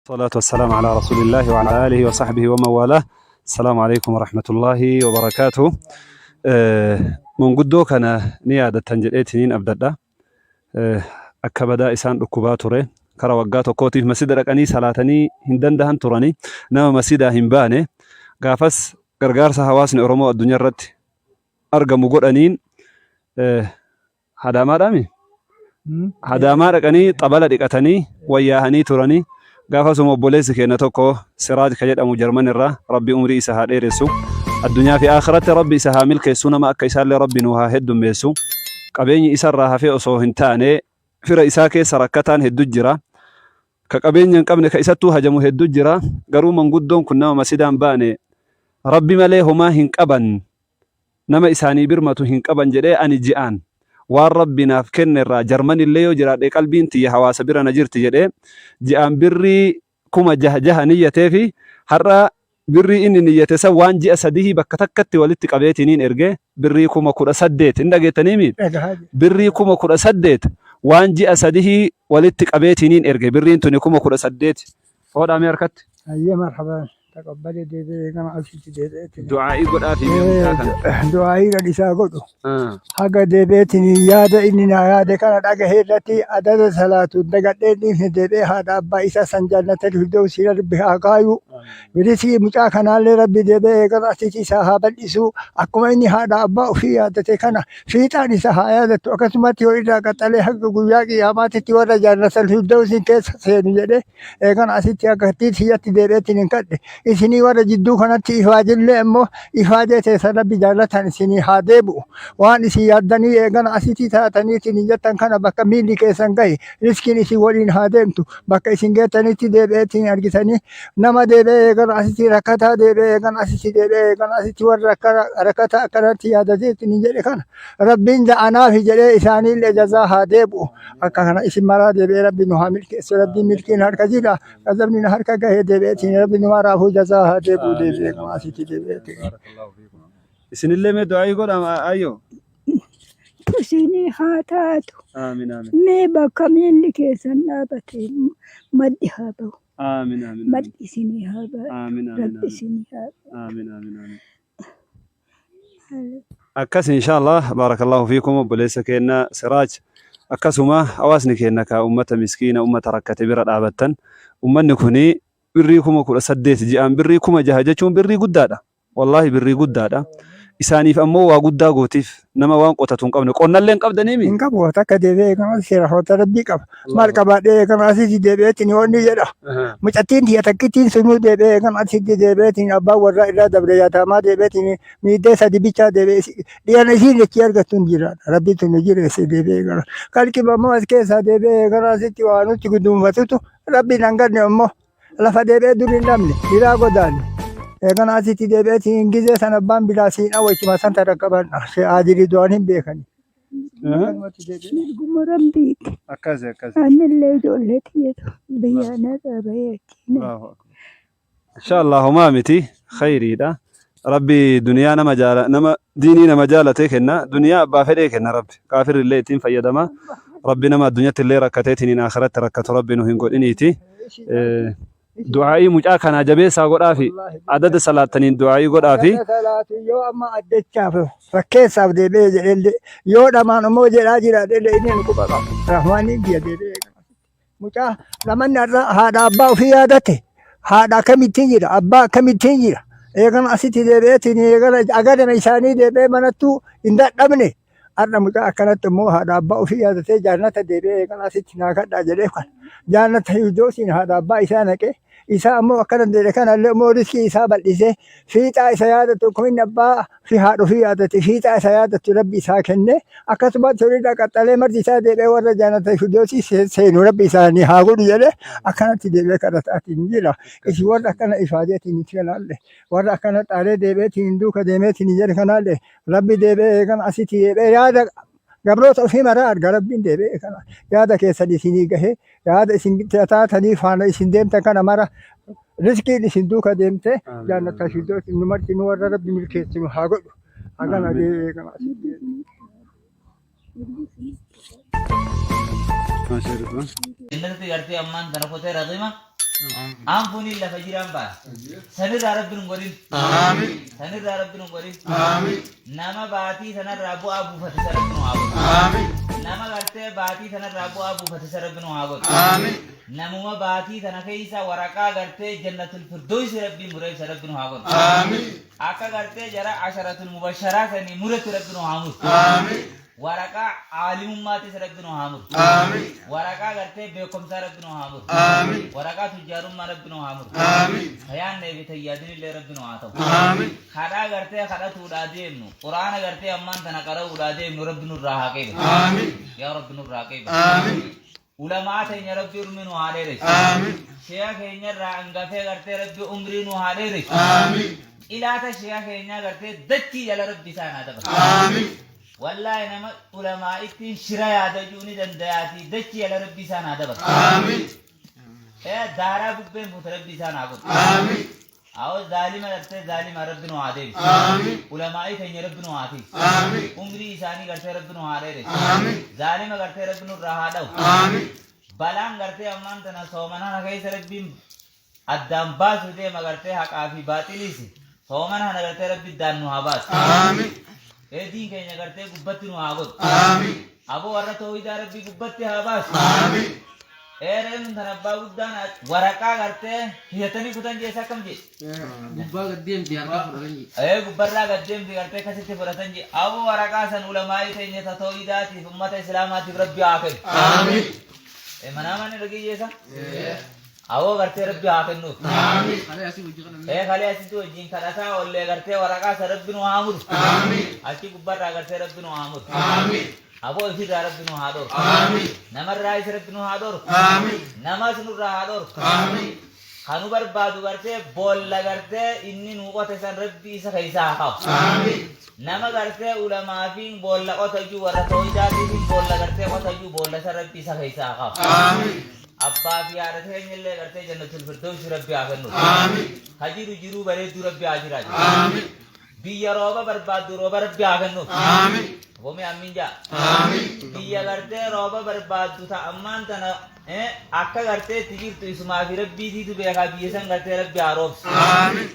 الصلاة والسلام على رسول الله وعلى آله وصحبه ومن والاه. السلام عليكم ورحمة الله وبركاته. من قدو كان نيادة تنجلئتنين أبدأ أكبدا إسان ركباتوري كرا وقاتو كوتيف مسجد ركاني صلاتني هندن دهن تراني نما مسجدا هنباني قافس غرغارسا حواسني أورمو الدنيا الرد أرقمو قرانين هداما دامي هداما ركاني طبالة ديكتاني وياهني تراني gaafasuma obboleessi keenya tokko Siraaj ka jedhamu Jarman irraa rabbi umrii isa haa dheeressu addunyaa fi akhiratti rabbi isa haa milkeessu nama akka isaallee rabbi nu haa heddummeessu qabeenyi isarraa hafee osoo hin taane fira isaa keessa rakkataan hedduu jira ka qabeenya hin qabne ka isattuu hajamu hedduu jira garuu manguddoon kun nama masidaan baane rabbi malee homaa hin qaban nama isaanii birmatu hin qaban jedhee ani ji'aan waan rabbinaaf kenne irraa Jarman illee yoo jiraadhe qalbiin tiyya hawaasa bira na jirti jedhee ji'aan birrii 6,000 niyyatee fi har'a birrii inni niyyate san waan ji'a sadii bakka takkatti walitti qabeetiniin ergee birrii 18,000 hin dhageettaniimi birrii 18,000 waan ji'a sadii walitti qabeetiniin erge birriin tuni 18,000 foodhaame harkatti أيه مرحبا تقبل دي كما أشتي دي du'aa'ii godhaa fi دعائي قد يساقطوا حق دي بيتني يادا إننا يادا كانت أقهيرتي عدد صلاة دقاتين في دي هذا أبا إسا سنجانة الفردوس ربها قايو ورسي متاكنا لربي دي بي قرأتي ساها الإسو أكما إني هذا أبا في يادا كان في تاني ساها يادا وكسمتي وإذا قتلي حق قياقي ياماتي ورى جانة الفردوس كيس سيني جدي كان أسيتي أقهتي سياتي دي بيتني كده إسني ورا جدو كانت إفاجة اللي أمه إفاجة تسرب بجالتها إسني هادبو وان إسي يادني إيغان أسيتي تاتني تنجتن كان بكا ميلي كيسان غاي رسكين إسي ولين هادمتو بكا إسن جيتني تدبئ تين أرغتني نما دبئ إيغان أسيتي ركتا دبئ إيغان أسيتي دبئ إيغان أسيتي ور ركتا أكرت يادتي تنجل كان ربين دعنا في جلي إساني اللي جزا هادبو أكا كان إسي مرا دبئ ربي نوها ملكي ربي ملكي نهارك جيلا قذبني نهارك غاي دبئ تين ربي نوارا جزاها دبو دبي كما سيتي دبي isinillee mee du'aa'ii godhaa ayyo Isinii haa taatu. aamin aamin Mee bakka miilli keessan dhaabate maddi haa ba'u. aamin aamin Maddi isinii haa ba'u. aamin aamin Rabbi isinii haa ba'u. aamin aamin aamin akkas inshallah barakallahu fiikum obboleessa keenya Siraaj akkasuma hawaasni keenya ka ummata miskiina ummata rakkate bira dhaabattan ummanni kuni birrii 18,000 ji'aan birrii 6,000 jechuun birrii guddaadha wallahi birrii guddaadha isaaniif ammoo waa guddaa gootiif nama waan qotatu hin qabne qonnallee hin qabdaniimi إن كبوا تك دبي كما سير هو تربي كم مال كبا دبي كما سيتي دبي تني وني جدا متأتين هي تكتين سنو دبي كما سيتي دبي تني أبا ورا إلا دبي يا تما دبي تني ميدة سدي بيتا دبي دي أنا شيء نكير كتون جرا ربي تنجير سي دبي كما قال كي بابا أسكت دبي كما سيتي وانو تقدم فتوتو ربي نعند نعمه لا فدبي دورين دامني بلا قدان كان أسيتي دبي تني إنجيل سنة بام بلا سين أو شيء ما سنت ركبان شيء عادي دوانين بيخني Mirguma rabbiiti. akkas Anillee ijoollee tiyyatu biyyaanata bayaachina. inshallah homaa miti khayriidha rabbi duniyaa nama diinii nama jaalate kenna duniyaa abbaa fedhee kenna rabbi kaafirillee ittiin fayyadama rabbi nama addunyaatti illee rakkateetiin akhiratti rakkatu rabbi nu hin godhiniiti du'aa'ii mucaa kanaa jabeessaa godhaa fi adada salaataniin du'aa'ii godhaa fi yoo amma addachaaf fakkeessaaf deebi'ee jedhee yoo dhamaan immoo jedhaa jiraadhee inni nu quba qaba. Rahmaaniin biyya deebi'ee mucaa lamanni haadha abbaa ofii yaadate haadha akkamittiin jira abbaa akkamittiin jira eegana asitti deebi'eetiin eegana agadama isaanii deebi'ee manattuu hin dadhabne har'a mucaa akkanatti immoo haadha abbaa ofii yaadatee jaannata deebi'ee eegana asitti naa kadhaa jedhee kan jaannata hiidoosiin haadha abbaa isaa naqee isaa ammoo akkana jedhe kanallee immoo riskii isaa bal'isee fiixaa isa yaadatu kumin abbaa fi haadha ofii yaadate fiixaa isa yaadatu rabbi isaa kenne akkasumas sirriidha qaxxalee marti isaa deebi'ee warra jaannata hiidoosii seenu rabbi isaanii haa godhu jedhe akkanatti deebi'ee kadhataatiin jira isi warra akkana ifaajeetiin itti kanaalle warra akkana xaalee deebi'eetiin duuka deemeetiin jedhe kanaalle rabbi deebi'ee eegan asitti deebi'ee yaada gabroota ofii maraa arga rabbiin deebi'ee kana yaada keessan isinii gahee yaada isin taatanii faana isin deemtan kana mara riskiin isin duuka deemte jaannata shiddootti nu marti nu warra rabbi milkeessinu haa godhu hagana deebi'ee kana asitti maashaa Indarti gartee ammaan tana kotee raqima Ampuni la fajiran ba. Sanir Rabbin Gorin. Amin. Sanir Rabbin Gorin. Amin. Nama Bati Sanar Rabu Abu Fatisarabin Wabut. Amin. Nama Garte Bati Sanar Rabu Abu Fatisarabin Wabut. Amin. Namuma Bati Sanakaisa Waraka Garte Jannatul Firdaus Rabbi Muray Sarabin Wabut. Amin. Aka Garte Jara Asharatul Mubasharat and Murat Rabbin Wabut. Amin. Waraka Alimumati Sarabin Wabut. Amin. Waraka Garte Bekom Sarabin Wabut. Amin. Waraka Tujarum Marabin Wabut. Amin. Hayan Nevita Yadin Lerabin Wato. Amin. Hada Garte Hada Tudadem, Urana Garte Amman Tanakara Udadem, Nurabin Rahake. Amin. Yarabin Rake. Amin. Ulamata in Yarabin Ware. Amin. Shea Kenya Rangafe Garte Rabbi Umrin Ware. Amin. Ilata Shea Kenya Garte, Dati Yarabisana. Amin. Wallahi nama ulama itin shiraya da juni dan dayati dacci ala rabbi sana da bas amin dara bubbe mutarabbi sana agut amin aw zalima ratte zalima rabbinu ade amin ulama itin rabbinu ati amin umri isani garte rabbinu ade amin zalima garte rabbinu rahada amin balan garte amman tana somana na kai rabbi addam basu de magarte haqafi batilisi somana na garte rabbi dannu habas amin Edi kayaknya garte gubbatin wagut. Amin. Abo warna tauhid Rabbi gubbatti habas. Amin. Eren dhanabba uddana waraka garte hiyatani kutan jesa kamji. Gubba gaddem biarka furatanji. Gubbarra gaddem garte kasite furatanji. Abo waraka san ulamai kayaknya tauhidati ummat islamati Rabbi akhir. Amin. Mana mana lagi jesa? Abo garte Rabbi akhir nu. Amin. Kali asi tu jin karasa olle garte waraka Rabbi nu amur. Amin. Aki gubbarra garte Rabbi nu amur. Amin. Abo isi Rabbi nu hador. Amin. Namar rai Rabbi nu hador. Amin. Namaz nu hador. Amin. Kanu barbadu garte bolla garte inni nu qote san Rabbi isa kaisa ha. Amin. Nama garte ulama fin bolla qota ju warra toidati fin bolla garte qota ju bolla san Rabbi isa kaisa ha. Amin. Abba biara thengelle garte jannatul firdaus Rabbi agannu. Amin. Hajiru jiru bare du Rabbi ajira. Amin. Biya roba barbadu roba Rabbi agannu. Amin. Womi aminja. Amin. Biya garte roba barbadu ta amman tana akka garte tigirtu isma fi Rabbi di be ga biya san garte Rabbi arob. Amin.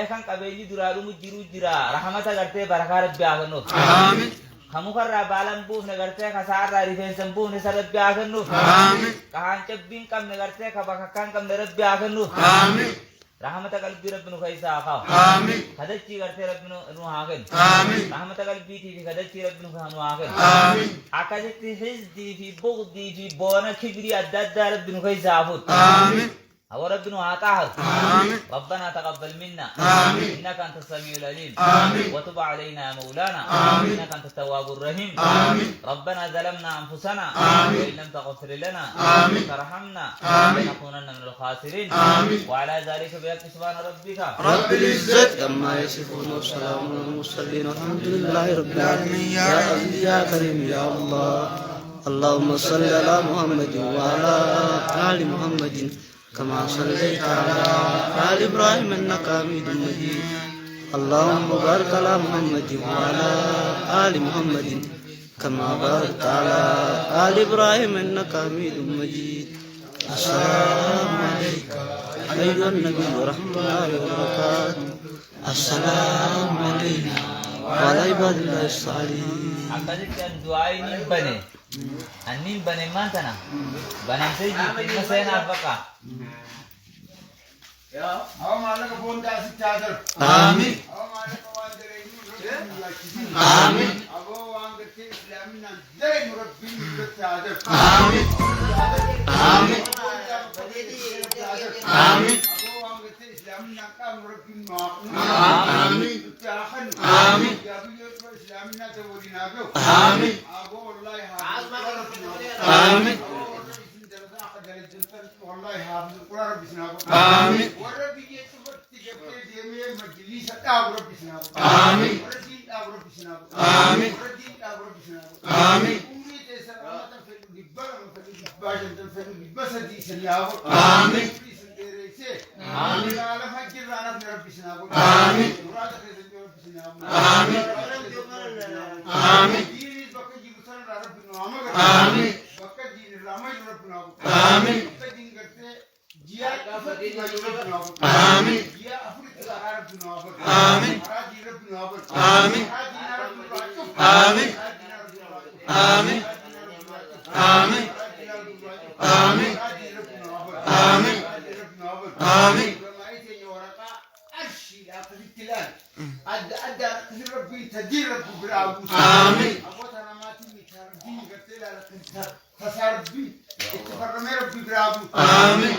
Kan kabeli duradu mujiru jira rahmata garte baraka Rabbi agannu. Amin. Kamu karra balan buuf negarte kasarra rifensan buuf ne Rabbi agannu. Amin. Kahan cabbin kam negarte kabakakan kam Rabbi agannu. Amin. Rahmata qalbi Rabbi nu kaisa akha. Amin. Kadachi garte Rabbi nu hagen. Amin. Rahmata qalbi ti kadachi Rabbi nu hanu hagen. Amin. Akajati hizdi fi bughdi fi bona kibri addad Rabbi nu kaisa afut. Amin. أو ربنا عطاه ربنا تقبل منا إنك أنت السميع العليم وتب علينا يا مولانا إنك أنت التواب الرحيم ربنا ظلمنا أنفسنا وإن لم تغفر لنا وترحمنا لنكونن من الخاسرين وعلى ذلك بحق سبحان ربك رب العزة عما يصفون وسلام على المرسلين والحمد لله رب العالمين يا عزيز يا كريم يا الله اللهم صل على محمد وعلى آل محمد كما صليت على آل إبراهيم إنك حميد مجيد اللهم بارك على محمد وعلى آل محمد كما باركت على آل إبراهيم إنك حميد مجيد السلام عليك أيها النبي ورحمة الله وبركاته السلام علينا وعلى عباد الله الصالحين Akadikkan doa ini bane, anin bane mantana, bane saja masih nafkah. Ya, awak malah kebun dah sejajar. Amin. Awak malah kawan dari Amin. Awak orang kecil Islamin nanti murabbi sejajar. Amin. Amin. Amin. Awak orang kecil Islamin nanti murabbi mak. Amin. Jangan. Amin. Jadi Islamin nanti boleh nabi. Amin. Awak Allah ya. Amin. والله هذا القرآن ربي سنابه آمين وربي يتبت تجبت جميع مجلس أب ربي سنابه آمين وربي أب ربي سنابه آمين وربي أب ربي سنابه آمين أمي تسر ما تفعل بالبر فبالباش تفعل بالبس دي سنابه آمين آمين على فجر أنا ربي سنابه آمين مرادك ربي سنابه آمين آمين دين بقى جيبسان ربي نعمه آمين بقى دين رامي ربي نعمه آمين Jiya أدى كثير ربي تدير ربي برابو آمين. أبوتنا ما تيجي تردين قتلا لكن تساربي اتفرمي ربي برابو آمين.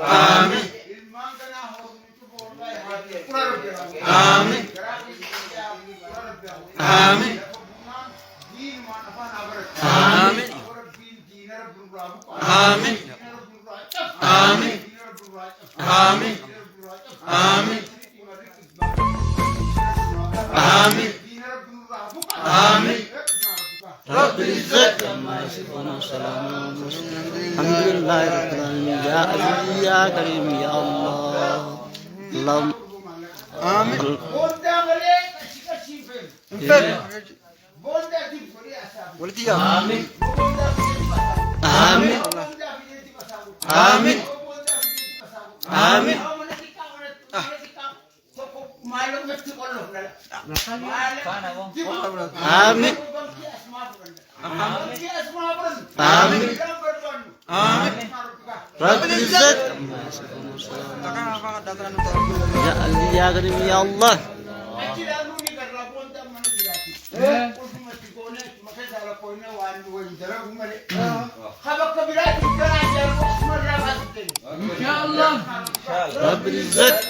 آمين. المان كنا هو نشوف والله هذه قرار ربي آمين. آمين. دين ما نفعنا برد آمين. ربي دين ربي برابو آمين. آمين. آمين. آمين. آمين. آمين. رب العزة عما يصفون وسلام على المرسلين الحمد لله رب العالمين يا عزيز يا كريم يا الله اللهم آمين. بوندا ملك أشيك فين بوندا دي فري أسابو ولدي آمين. بوندا آمين. بوندا بيجي بسابو آمين. بوندا بيجي بسابو آمين. آمين. آمين. آمين. رب العزة عما يصفون وسلام يا عزيز يا كريم يا الله رب العزة